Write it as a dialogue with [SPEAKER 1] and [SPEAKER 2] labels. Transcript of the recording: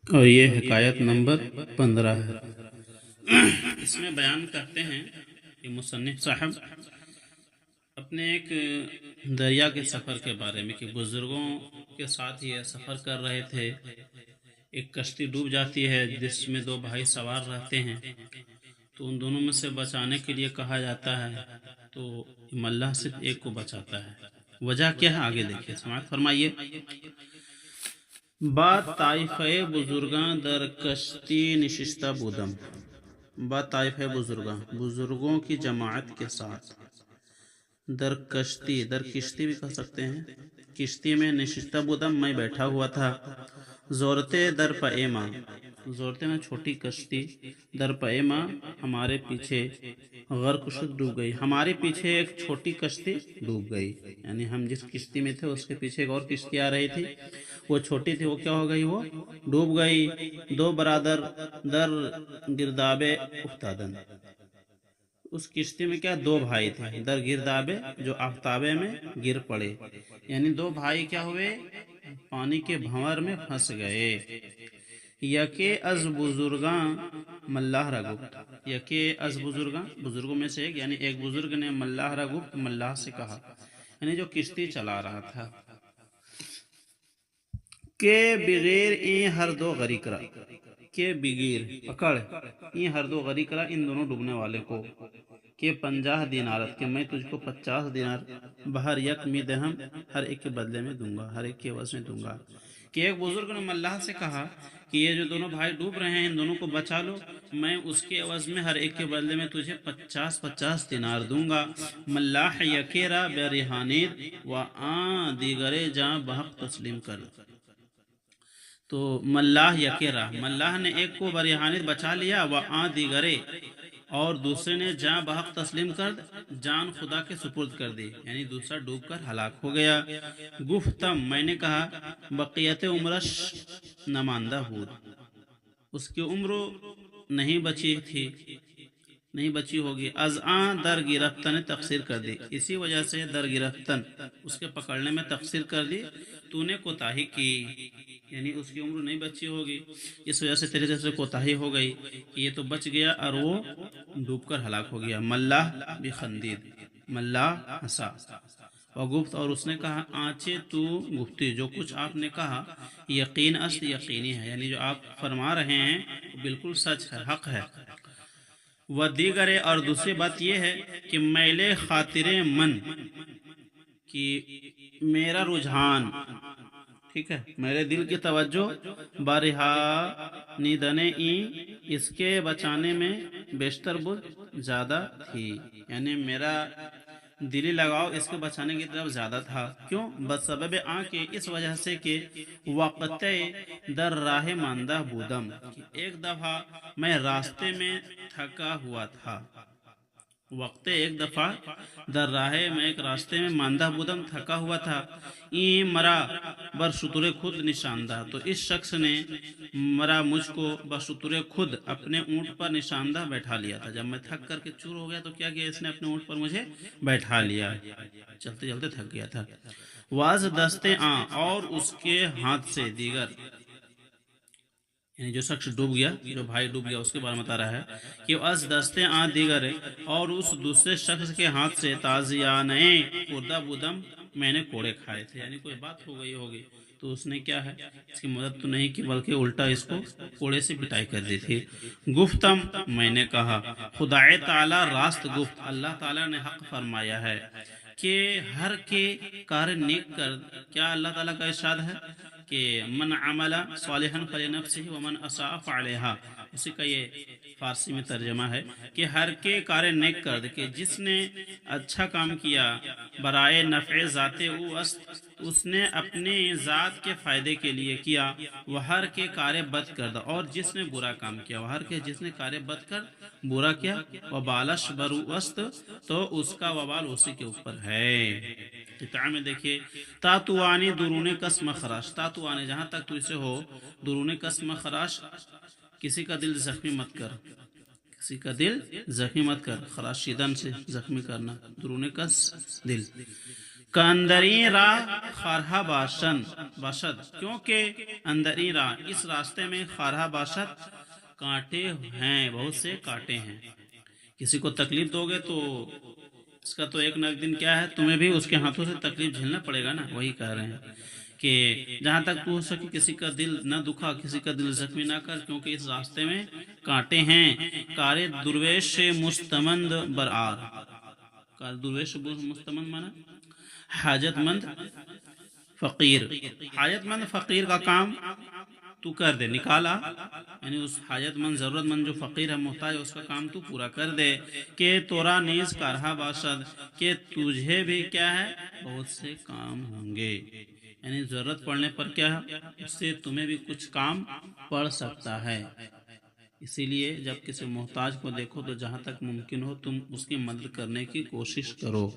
[SPEAKER 1] اور یہ حکایت نمبر 15 ہے۔ اس میں بیان کرتے ہیں کہ مصنف صاحب اپنے ایک دریا کے سفر کے بارے میں کہ بزرگوں کے ساتھ یہ سفر کر رہے تھے، ایک کشتی ڈوب جاتی ہے جس میں دو بھائی سوار رہتے ہیں، تو ان دونوں میں سے بچانے کے لیے کہا جاتا ہے تو ملح صرف ایک کو بچاتا ہے۔ وجہ کیا ہے آگے دیکھیے، سماعت فرمائیے۔ با طائفه بزرگاں در کشتی نشستہ بودم، با طائفه بزرگاں بزرگوں کی جماعت کے ساتھ، در کشتی در کشتی بھی کہہ سکتے ہیں، کشتی میں نشستہ بودم میں بیٹھا ہوا تھا، زورتے در پائیما زورتے میں چھوٹی کشتی، در پائیما ہمارے پیچھے، غرق شد ڈوب گئی، ہمارے پیچھے ایک چھوٹی کشتی ڈوب گئی، یعنی ہم جس کشتی میں تھے اس کے پیچھے ایک اور کشتی آ رہی تھی، وہ چھوٹی تھی، وہ کیا ہو گئی، وہ ڈوب گئی۔ دو برادر در گردابے افتادن، اس کشتی میں کیا دو بھائی تھے، در گردابے جو آفتابے میں گر پڑے، یعنی دو بھائی کیا ہوئے، پانی کے بھنور میں پھنس گئے۔ یکے از بزرگاں ملاح را گفت، یکے از بزرگاں بزرگوں میں سے ایک، یعنی ایک بزرگ نے ملاح را گفت ملاح سے کہا، یعنی جو کشتی چلا رہا تھا، کہ بغیر این ہر دو غریق را، کہ بغیر پکڑ این ہر دو غریق را ان دونوں ڈوبنے والے کو، کہ 50 دینارت، کہ میں تجھ کو 50 دینار بہر یک می دہم، ہر ایک کے بدلے میں دوں گا، ہر ایک کے عوض میں دوں گا۔ کہ ایک بزرگ نے ملاح سے کہا کہ یہ جو دونوں بھائی ڈوب رہے ہیں ان دونوں کو بچا لو، میں اس کے عوض میں ہر ایک کے بدلے میں تجھے 50 دینار دوں گا۔ ملاح یکیرا بریحانید و آن دیگرے جاں بحق تسلیم کر، تو ملاح یکیرا، ملاح نے ایک کو بریحانیت بچا لیا، وہ آن دیگرے اور دوسرے نے جاں بحق تسلیم کر، جان خدا کے سپرد کر دی، یعنی دوسرا ڈوب کر ہلاک ہو گیا۔ گفتم میں نے کہا، بقیت عمرش نماندہ بود، اس کی عمر نہیں بچی تھی، نہیں بچی ہوگی، از آن در گرفتن تقصیر کر دی، اسی وجہ سے در گرفتن اس کے پکڑنے میں تقصیر کر دی، تو نے کوتاہی کی، یعنی اس کی عمر نہیں بچی ہوگی، اس وجہ سے تیرے سے کوتاہی ہو گئی کہ یہ تو بچ گیا اور وہ ڈوب کر ہلاک ہو گیا۔ ملاح بخندید، ملاح ہنسا، وگفت اور اس نے کہا، آنچے تو گفتی، جو کچھ آپ نے کہا، یقین است یقینی ہے، یعنی جو آپ فرما رہے ہیں وہ بالکل سچ ہے، حق ہے۔ و دیگرے اور دوسری بات یہ ہے کہ میلے خاطر من، کہ میرا رجحان، ٹھیک ہے، میرے دل کی توجہ بارہانیدنے اس کے بچانے میں بیشتر بود زیادہ تھی، یعنی میرا دلی لگاؤ اس کے بچانے کی طرف زیادہ تھا، کیوں؟ بسبب آن کے اس وجہ سے کہ وقت در راہ ماندہ بودم، کہ ایک دفعہ میں راستے میں تھکا ہوا تھا، وقت ایک دفعہ در راہ میں ایک راستے میں ماندہ بودم تھکا ہوا تھا، این مرا برشتر خود نشاندہ، تو اس شخص نے مرا مجھ کو برشتر خود اپنے اونٹ پر نشاندہ بیٹھا لیا تھا، جب میں تھک کر کے چور ہو گیا تو کیا کیا، اس نے اپنے اونٹ پر مجھے بیٹھا لیا، چلتے چلتے تھک گیا تھا۔ واز دستے آن اور اس کے ہاتھ سے، دیگر یعنی جو شخص ڈوب گیا، جو بھائی ڈوب گیا اس کے بارے میں بتا رہا ہے کہ از دستے آن دیگر، اور اس دوسرے شخص کے ہاتھ سے، تازیانئے خوردہ بودم، میں نے کوڑے کھائے تھے، یعنی کوئی بات ہو گئی ہوگی تو اس نے کیا ہے، اس کی مدد تو نہیں کی بلکہ الٹا اس کو کوڑے سے پٹائی کر دی تھی۔ گفتم میں نے کہا، خدائے تعالی راست گفت، اللہ تعالیٰ نے حق فرمایا ہے کہ ہر کے کار نیک کر، کیا اللہ تعالیٰ کا ارشاد ہے کہ من عمل صالحا فلنفسہ ومن اساء فعلیہا، اسی کا یہ فارسی میں ترجمہ ہے کہ ہر کے کار نیک کرد، کہ جس نے اچھا کام کیا برائے نفع ذات او است، اس نے اپنے ذات کے فائدے کے لیے کیا، وہ ہر کے کار بد کرد، اور جس نے برا کام کیا، وہ ہر کے جس نے کار بد کر برا کیا، وبالش برو است، تو اس کا وبال اسی کے اوپر ہے۔ قطعہ میں دیکھیے، تاتوانی درون کس مخراش، تاتوانی جہاں تک تو اسے ہو، درون کس مخراش، کسی کا دل زخمی مت کر، کسی کا دل زخمی مت کر، خراشیدن سے زخمی کرنا، درون کس دل، کاندری راہ خارہ باشد کیونکہ اندری راہ اس راستے میں خارہ باشد کانٹے ہیں، بہت سے کانٹے ہیں۔ کسی کو تکلیف دو گے تو اس کا تو ایک نہ ایک دن کیا ہے، تمہیں بھی اس کے ہاتھوں سے تکلیف جھیلنا پڑے گا نا۔ وہی کہہ رہے ہیں کہ جہاں تک تو ہو سکے کسی کا دل نہ دکھا، کسی کا دل زخمی نہ کر، کیونکہ اس راستے میں کانٹے ہیں۔ کار درویش مستمند برآر، کار درویش مستمند مانا حاجت مند فقیر، حاجت مند فقیر کا کام تو کر دے، نکالا یعنی اس حاجت مند ضرورت مند جو فقیر ہے، محتاج، اس کا کام تو پورا کر دے۔ کہ تورا نیز کارہا باشد، کہ تجھے بھی کیا ہے، بہت سے کام ہوں گے، یعنی ضرورت پڑنے پر کیا ہے، اس سے تمہیں بھی کچھ کام پڑ سکتا ہے۔ اسی لیے جب کسی محتاج کو دیکھو تو جہاں تک ممکن ہو تم اس کی مدد کرنے کی کوشش کرو۔